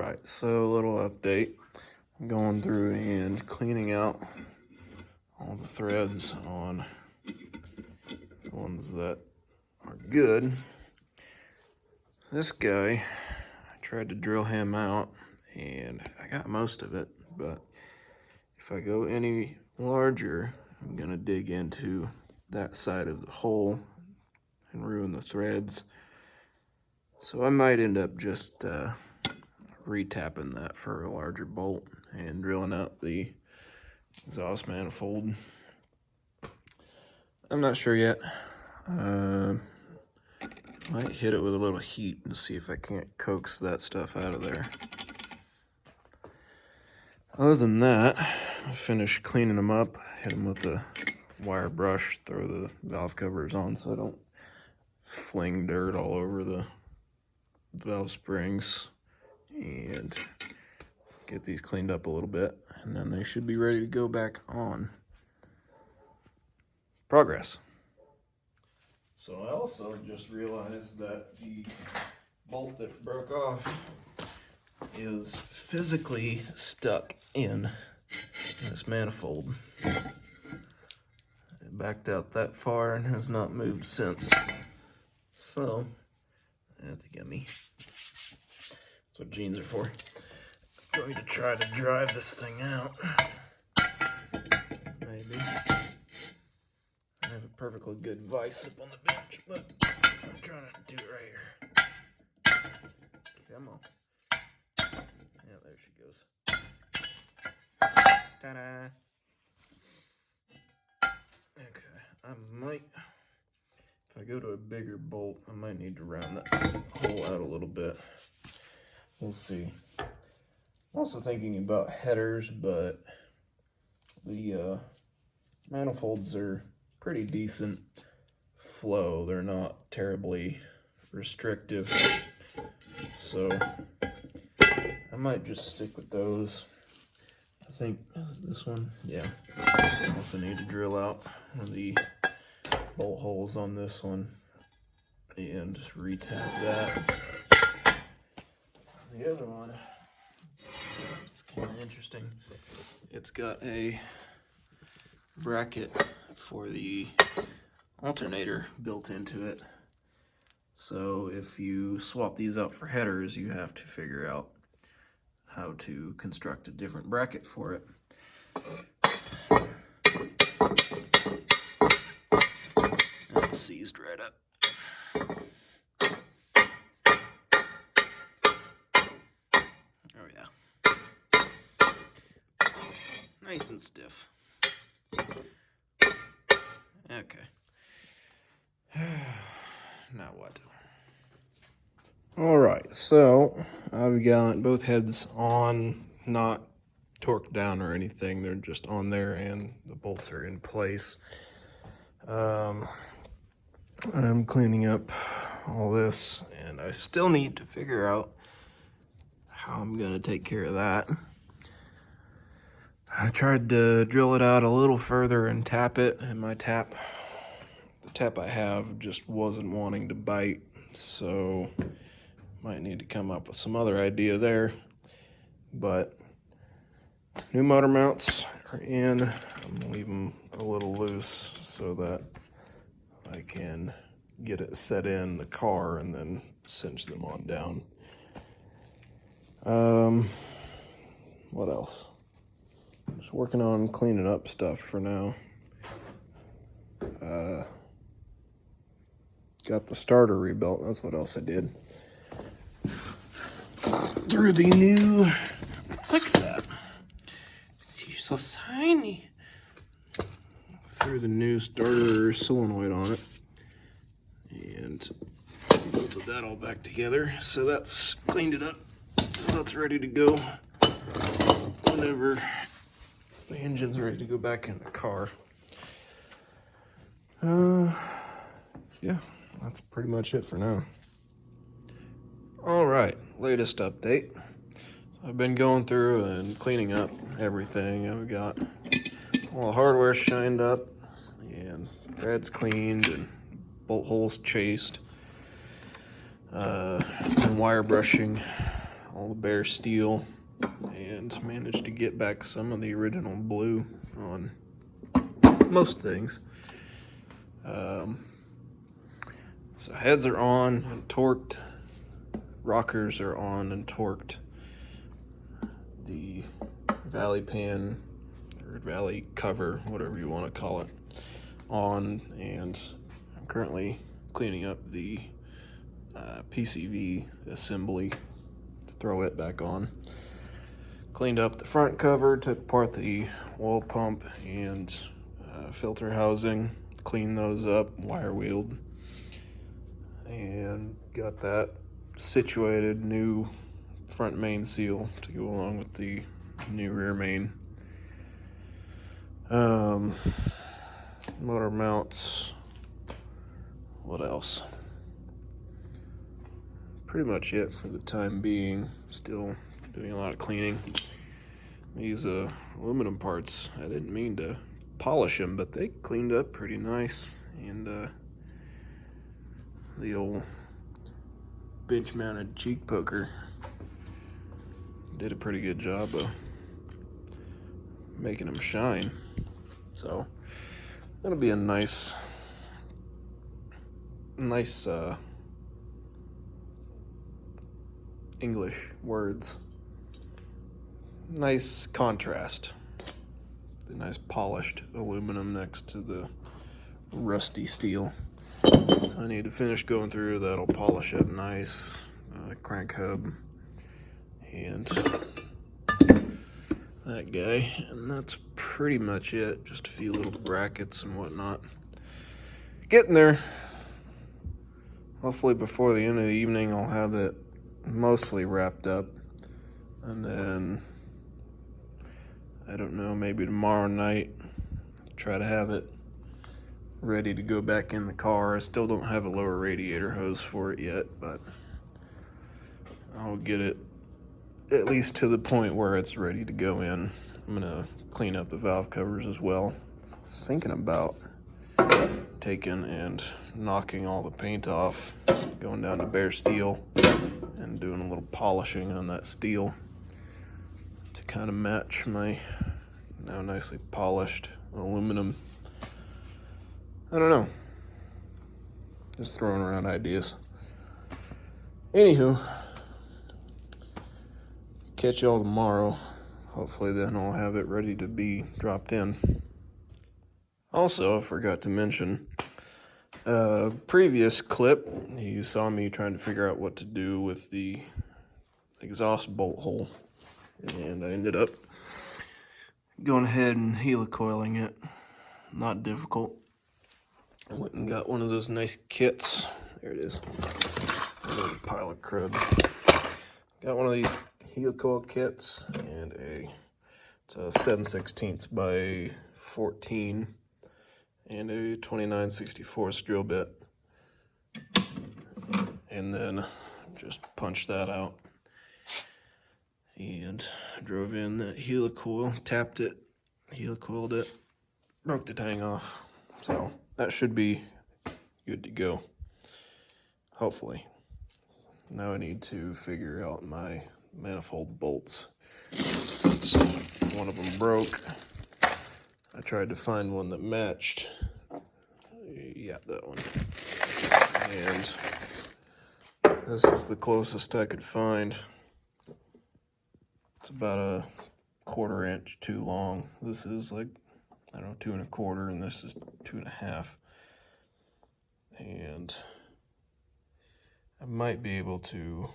Alright, so a little update. I'm going through and cleaning out all the threads on the ones that are good. This guy, I tried to drill him out and I got most of it, but if I go any larger, I'm gonna dig into that side of the hole and ruin the threads. So I might end up just retapping that for a larger bolt and drilling out the exhaust manifold. I'm not sure yet. Might hit it with a little heat and see if I can't coax that stuff out of there. Other than that, I finished cleaning them up, hit them with the wire brush, throw the valve covers on so I don't fling dirt all over the valve springs, and get these cleaned up a little bit, and then they should be ready to go back on. Progress. So I also just realized that the bolt that broke off is physically stuck in this manifold. It backed out that far and has not moved since. So that's yummy. That's what jeans are for. I'm going to try to drive this thing out. Maybe. I have a perfectly good vise up on the bench, but I'm trying to do it right here. Come on. Yeah, there she goes. Ta-da! Okay, I might, if I go to a bigger bolt, I might need to round that hole out a little bit. We'll see. I'm also thinking about headers, but the manifolds are pretty decent flow. They're not terribly restrictive, so I might just stick with those. I think this one, yeah. I also need to drill out one of the bolt holes on this one and just retap that. The other one, it's kind of interesting. It's got a bracket for the alternator built into it. So if you swap these out for headers, you have to figure out how to construct a different bracket for it. That's seized right up. Oh yeah. Nice and stiff. Okay. Now what? Alright, so I've got both heads on, not torqued down or anything. They're just on there and the bolts are in place. I'm cleaning up all this, and I still need to figure out how I'm going to take care of that. I tried to drill it out a little further and tap it, and the tap I have just wasn't wanting to bite, so might need to come up with some other idea there. But new motor mounts are in. I'm gonna leave them a little loose so that I can get it set in the car and then cinch them on down. What else? Just working on cleaning up stuff for now. Got the starter rebuilt. That's what else I did. Through the new, look at that. She's so tiny. Threw the new starter solenoid on it and bolted that all back together. So that's cleaned it up. So that's ready to go whenever the engine's ready to go back in the car. Yeah, that's pretty much it for now. All right, latest update. I've been going through and cleaning up everything. I've got all the hardware shined up and threads cleaned and bolt holes chased. And wire brushing all the bare steel and managed to get back some of the original blue on most things. So heads are on and torqued, rockers are on and torqued. The valley pan or valley cover, whatever you want to call it, on, and I'm currently cleaning up the PCV assembly to throw it back on. Cleaned up the front cover, took apart the oil pump and filter housing, cleaned those up, wire wheeled, and got that situated. New front main seal to go along with the new rear main. Motor mounts. What else? Pretty much it for the time being. Still doing a lot of cleaning. These aluminum parts, I didn't mean to polish them, but they cleaned up pretty nice. And the old bench mounted cheek poker did a pretty good job of making them shine. So that'll be a nice English words. Nice contrast. The nice polished aluminum next to the rusty steel. So I need to finish going through that'll polish it nice. Crank hub and that guy, and that's pretty much it. Just a few little brackets and whatnot. Getting there. Hopefully before the end of the evening I'll have it mostly wrapped up, and then I don't know, maybe tomorrow night try to have it ready to go back in the car. I still don't have a lower radiator hose for it yet, but I'll get it at least to the point where it's ready to go in. I'm gonna clean up the valve covers as well. Thinking about taking and knocking all the paint off, going down to bare steel and doing a little polishing on that steel to kind of match my now nicely polished aluminum. I don't know, just throwing around ideas. Anywho, catch y'all tomorrow. Hopefully then I'll have it ready to be dropped in. Also, I forgot to mention, previous clip, you saw me trying to figure out what to do with the exhaust bolt hole, and I ended up going ahead and heli-coiling it. Not difficult. I went and got one of those nice kits. There it is. There's a pile of crud. Got one of these heli-coil kits, and it's a 7/16 by 14 and a 29/64 drill bit, and then just punched that out and drove in that heli-coil, tapped it, heli-coiled it, broke the tang off. So that should be good to go, hopefully. Now I need to figure out my manifold bolts. Since one of them broke, I tried to find one that matched. Yeah, that one. And this is the closest I could find. It's about a 1/4 inch too long. This is like, I don't know, 2 1/4, and this is 2 1/2. And I might be able to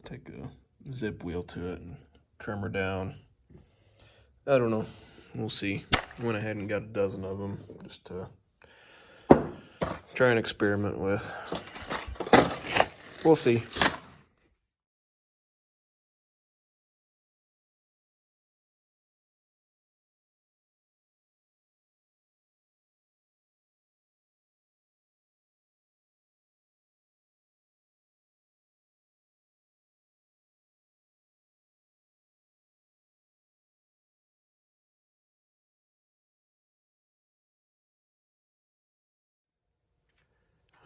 take a zip wheel to it and trim her down. I don't know. We'll see. Went ahead and got a dozen of them just to try and experiment with. We'll see.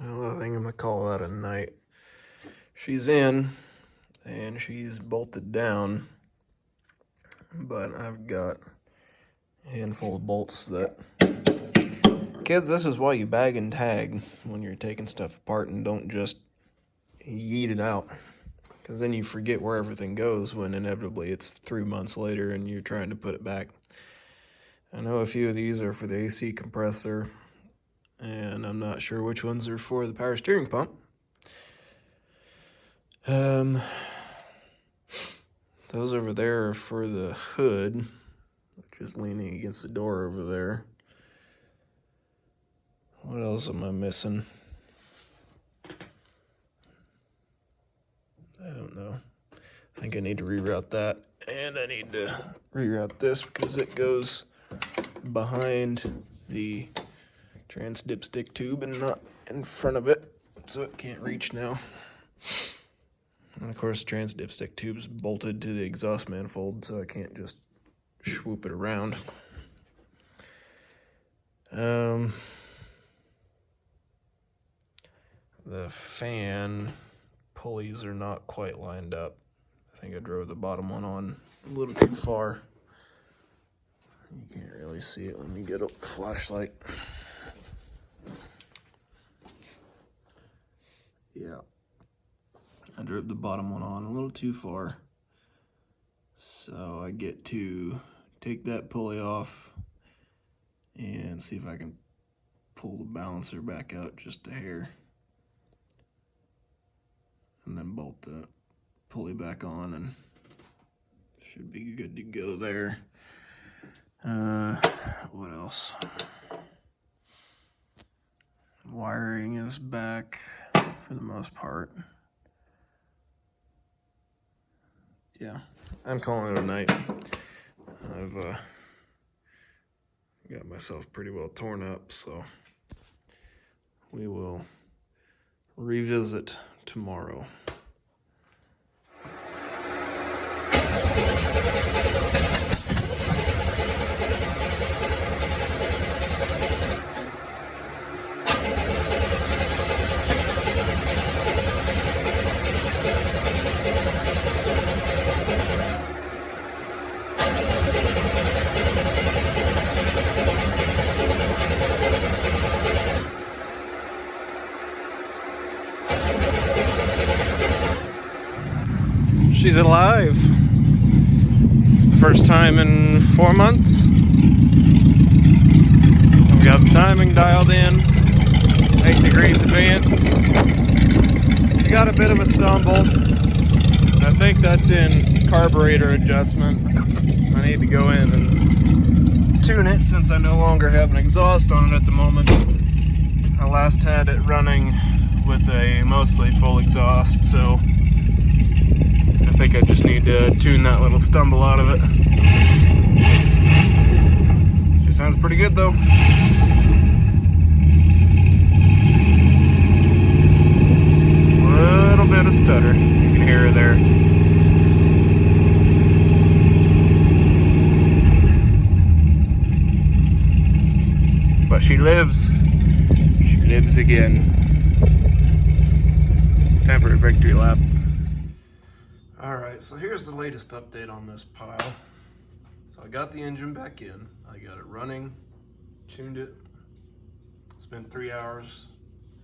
Well, I think I'm gonna call that a night. She's in. and she's bolted down, but I've got a handful of bolts that... Kids, this is why you bag and tag when you're taking stuff apart and don't just yeet it out. Because then you forget where everything goes when inevitably it's 3 months later and you're trying to put it back. I know a few of these are for the AC compressor, and I'm not sure which ones are for the power steering pump. Those over there are for the hood, which is leaning against the door over there. What else am I missing? I don't know. I think I need to reroute that, and I need to reroute this because it goes behind the trans dipstick tube and not in front of it, so it can't reach now. And of course, trans dipstick tube's bolted to the exhaust manifold, so I can't just swoop it around. The fan pulleys are not quite lined up. I think I drove the bottom one on a little too far. You can't really see it. Let me get a flashlight. Yeah. I drove the bottom one on a little too far. So I get to take that pulley off and see if I can pull the balancer back out just a hair. And then bolt the pulley back on and should be good to go there. What else? Wiring is back for the most part. Yeah, I'm calling it a night. I've got myself pretty well torn up, so we will revisit tomorrow. She's alive. First time in 4 months. We got the timing dialed in. 8 degrees advance. We got a bit of a stumble. I think that's in carburetor adjustment. I need to go in and tune it since I no longer have an exhaust on it at the moment. I last had it running with a mostly full exhaust, so I think I just need to tune that little stumble out of it. She sounds pretty good though. Little bit of stutter. You can hear her there. But she lives. She lives again. Time for a victory lap. Alright, so here's the latest update on this pile. So I got the engine back in. I got it running, tuned it. It's been 3 hours,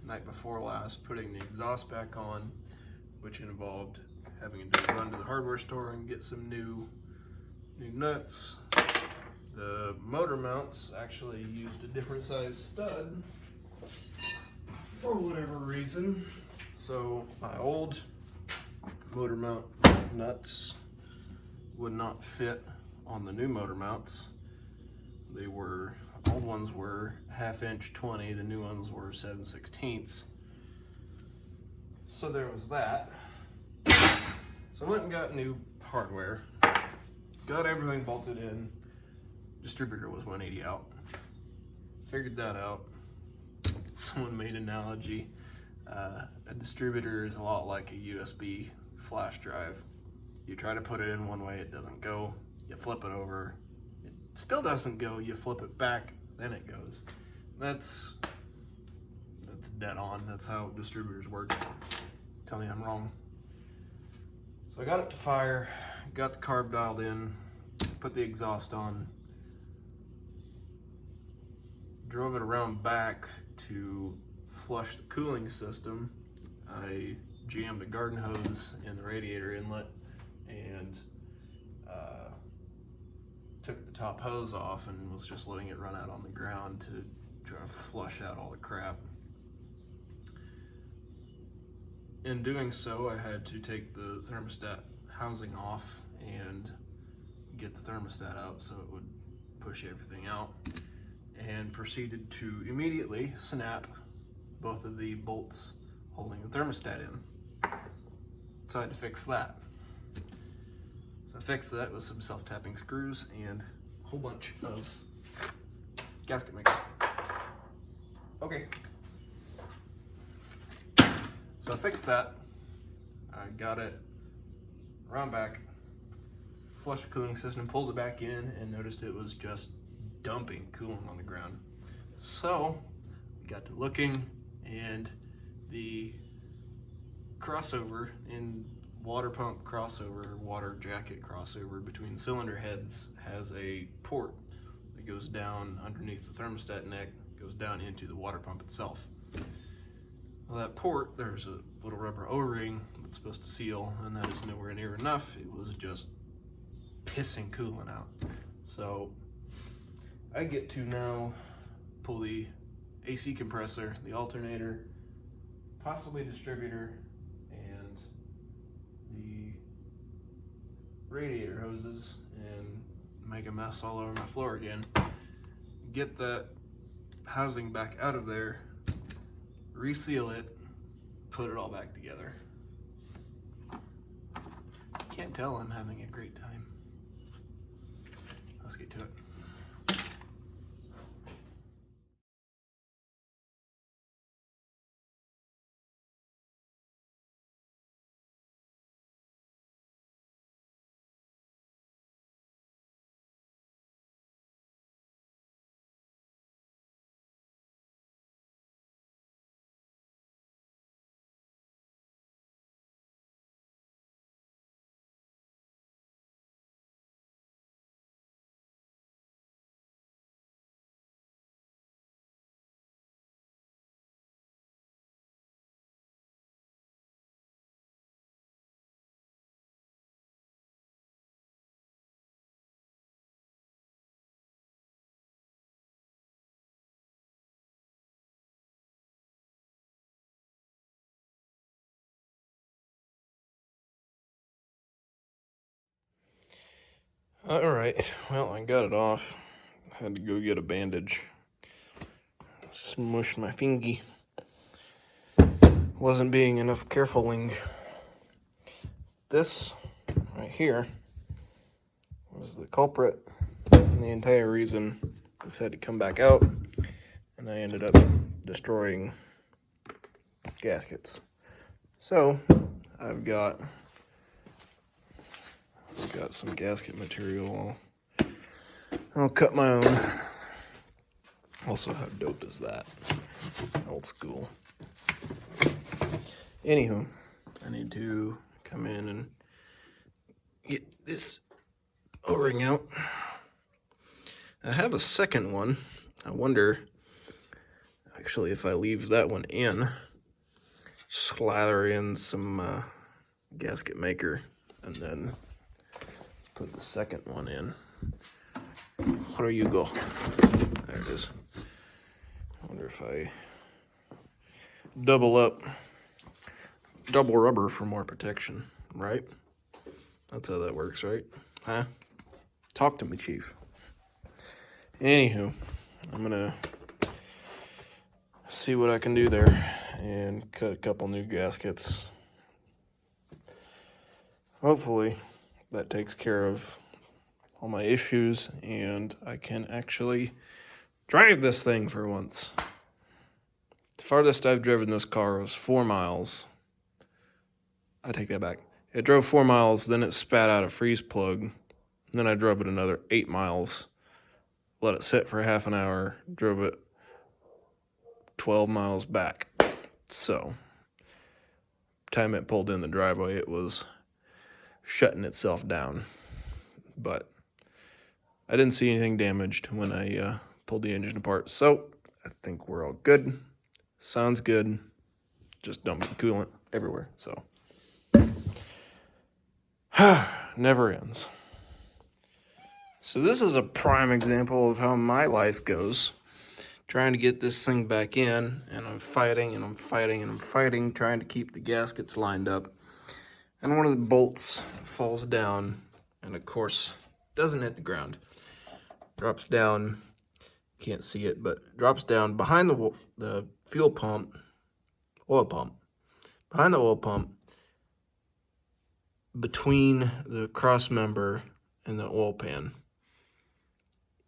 night before last, putting the exhaust back on, which involved having to run to the hardware store and get some new nuts. The motor mounts actually used a different size stud for whatever reason. So my old motor mount nuts would not fit on the new motor mounts. They were, old ones were 1/2 inch 20, the new ones were 7/16. So there was that. So I went and got new hardware, got everything bolted in. Distributor was 180 out. Figured that out. Someone made an analogy. A distributor is a lot like a USB flash drive. You try to put it in one way, it doesn't go. You flip it over, it still doesn't go. You flip it back, then it goes. That's dead on. That's how distributors work. Tell me I'm wrong. So I got it to fire, got the carb dialed in, put the exhaust on, drove it around back to flush the cooling system. I jammed a garden hose in the radiator inlet and took the top hose off and was just letting it run out on the ground to try to flush out all the crap. In doing so, I had to take the thermostat housing off and get the thermostat out so it would push everything out, and proceeded to immediately snap both of the bolts holding the thermostat in. So I had to fix that. So I fixed that with some self-tapping screws and a whole bunch of gasket maker. Okay. So I fixed that. I got it around back, flushed the cooling system, pulled it back in, and noticed it was just dumping coolant on the ground. So we got to looking, and the crossover in water pump crossover, water jacket crossover between the cylinder heads has a port that goes down underneath the thermostat neck, goes down into the water pump itself. Well, that port, there's a little rubber O-ring that's supposed to seal, and that is nowhere near enough. It was just pissing coolant out. So I get to now pull the AC compressor, the alternator, possibly distributor, and the radiator hoses, and make a mess all over my floor again. Get that housing back out of there, reseal it, put it all back together. Can't tell I'm having a great time. Let's get to it. All right, well, I got it off. Had to go get a bandage. Smushed my fingy. Wasn't being enough carefuling. This right here was the culprit, and the entire reason this had to come back out, and I ended up destroying gaskets. So I've got some gasket material. I'll cut my own. Also, how dope is that? Old school. Anywho, I need to come in and get this O-ring out. I have a second one. I wonder, actually, if I leave that one in, slather in some gasket maker, and then put the second one in. Where you go? There it is. I wonder if I double rubber for more protection, right? That's how that works, right? Huh? Talk to me, Chief. Anywho, I'm gonna see what I can do there and cut a couple new gaskets. Hopefully that takes care of all my issues and I can actually drive this thing for once. The farthest I've driven this car was 4 miles. I take that back. It drove 4 miles, then it spat out a freeze plug. Then I drove it another 8 miles, let it sit for half an hour, drove it 12 miles back. So, time it pulled in the driveway, it was shutting itself down. But I didn't see anything damaged when I pulled the engine apart, so I think we're all good. Sounds good. Just dumping coolant everywhere, so never ends. So this is a prime example of how my life goes. Trying to get this thing back in, and I'm fighting and I'm fighting and I'm fighting, trying to keep the gaskets lined up. And one of the bolts falls down, and of course, doesn't hit the ground. Drops down, can't see it, but drops down behind the fuel pump, oil pump, behind the oil pump, between the cross member and the oil pan.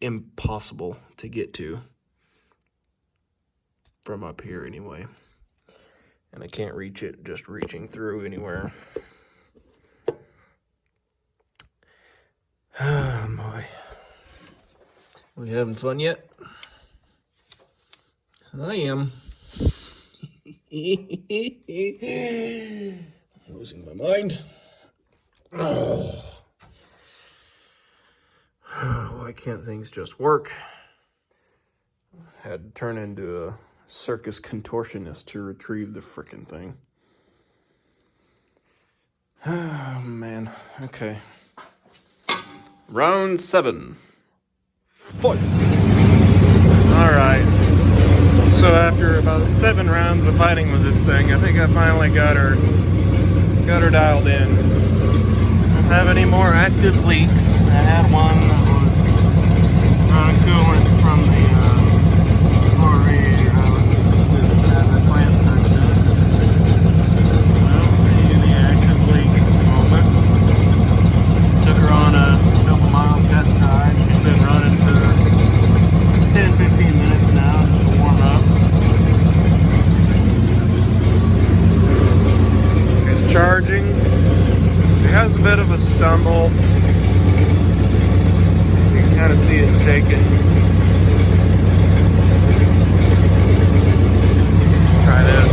Impossible to get to from up here anyway. And I can't reach it just reaching through anywhere. Oh boy. We having fun yet? I am. Losing my mind. Oh. Why can't things just work? Had to turn into a circus contortionist to retrieve the frickin' thing. Oh man. Okay. Round 7. Fight. Alright. So after about 7 rounds of fighting with this thing, I think I finally got her dialed in. Don't have any more active leaks. I had one that was running coolant from the radiator. I was stupid to have that plant time to do it. I don't see any active leaks at the moment. Took her on a couple mile test drive. She's been running for 10-15 minutes now just to warm up. She's charging. She has a bit of a stumble. You can kind of see it shaking. Try this.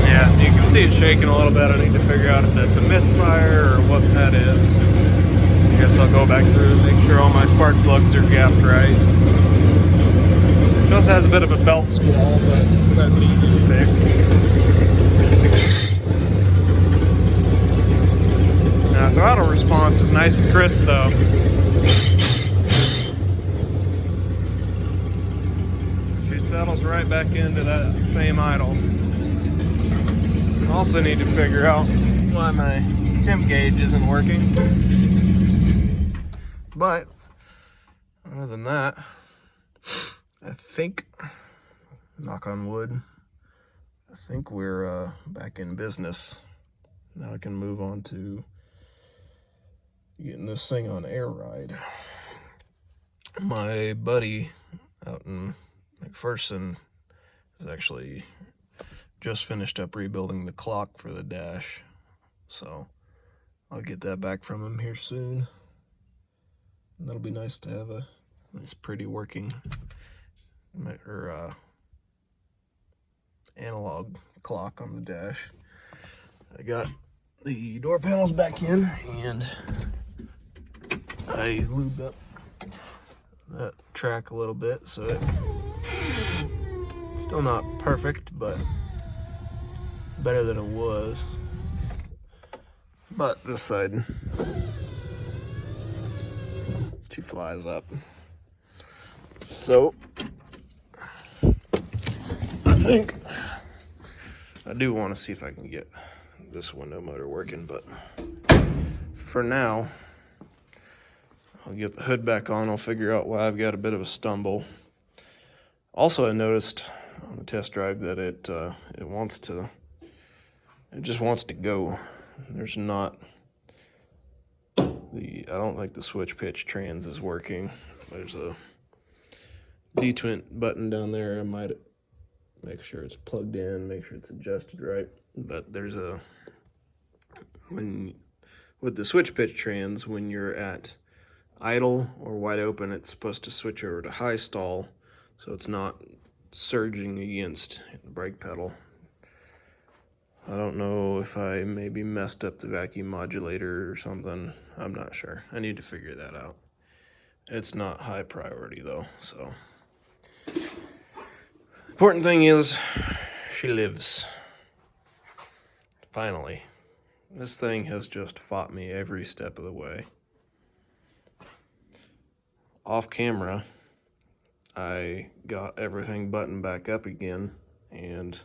Yeah, you can see it shaking a little bit. I need to figure out if that's a misfire or what that is. I guess I'll go back through and make sure all my spark plugs are gapped right. It just has a bit of a belt squall, but that's easy to fix. Now, throttle response is nice and crisp though. She settles right back into that same idle. Also need to figure out why my temp gauge isn't working. But other than that, I think, knock on wood, I think we're back in business. Now I can move on to getting this thing on air ride. My buddy out in McPherson has actually just finished up rebuilding the clock for the dash, so I'll get that back from him here soon. And that'll be nice to have a nice pretty working analog clock on the dash. I got the door panels back in, and I lubed up that track a little bit, so it's still not perfect, but better than it was. But this side, she flies up. So I think I do want to see if I can get this window motor working, but for now I'll get the hood back on. I'll figure out why I've got a bit of a stumble. Also, I noticed on the test drive that it just wants to go. There's not I don't think the switch pitch trans is working. There's a detwint button down there. I might make sure it's plugged in, make sure it's adjusted right. But there's with the switch pitch trans, when you're at idle or wide open, it's supposed to switch over to high stall, so it's not surging against the brake pedal. I don't know if I maybe messed up the vacuum modulator or something. I'm not sure. I need to figure that out. It's not high priority though, so. Important thing is, she lives. Finally. This thing has just fought me every step of the way. Off camera, I got everything buttoned back up again and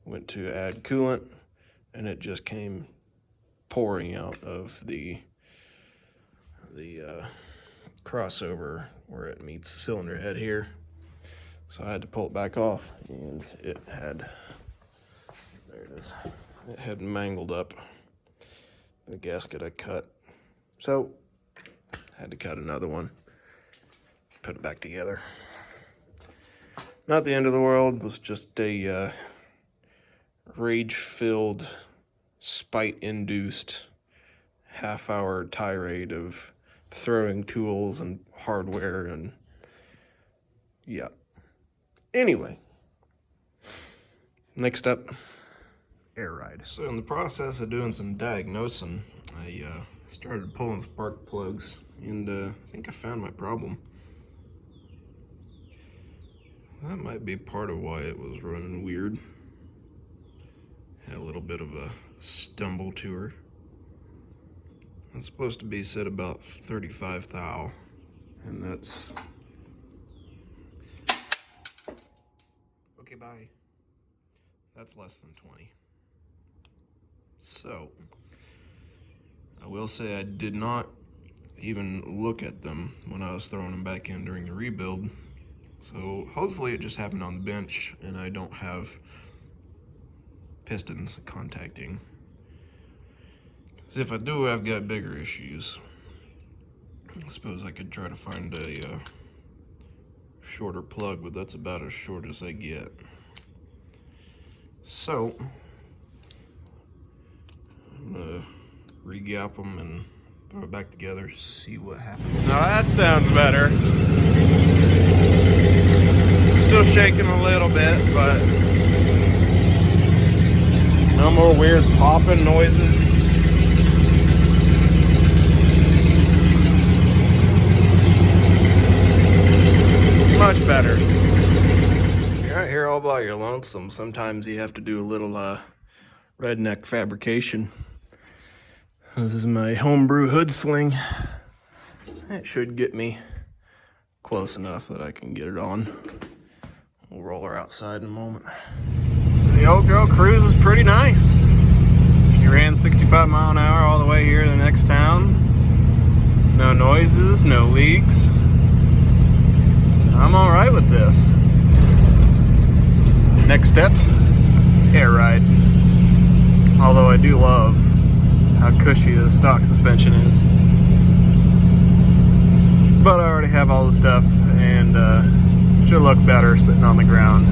went to add coolant, and it just came pouring out of the crossover where it meets the cylinder head here. So I had to pull it back off, and it had, there it is, it had mangled up the gasket I cut. So I had to cut another one, put it back together. Not the end of the world. It was just a rage-filled, spite-induced half-hour tirade of throwing tools and hardware and yeah. Anyway, next up, air ride. So in the process of doing some diagnosing, I started pulling spark plugs, and I think I found my problem. That might be part of why it was running weird. Had a little bit of a stumble to her. It's supposed to be set about 35 thou, and that's... Okay, bye. That's less than 20. So, I will say I did not even look at them when I was throwing them back in during the rebuild. So hopefully it just happened on the bench and I don't have pistons contacting. Because if I do, I've got bigger issues. I suppose I could try to find a shorter plug, but that's about as short as I get. So I'm gonna re-gap them and throw it back together, see what happens. Now that sounds better. Still shaking a little bit, but no more weird popping noises. Much better. You're out here all by your lonesome. Sometimes you have to do a little redneck fabrication. This is my homebrew hood sling. It should get me close enough that I can get it on. We'll roll her outside in a moment. The old girl cruise is pretty nice. She ran 65 mile an hour all the way here to the next town. No noises, no leaks. I'm all right with this. Next step, air ride. Although I do love how cushy the stock suspension is. But I already have all the stuff, and should look better sitting on the ground.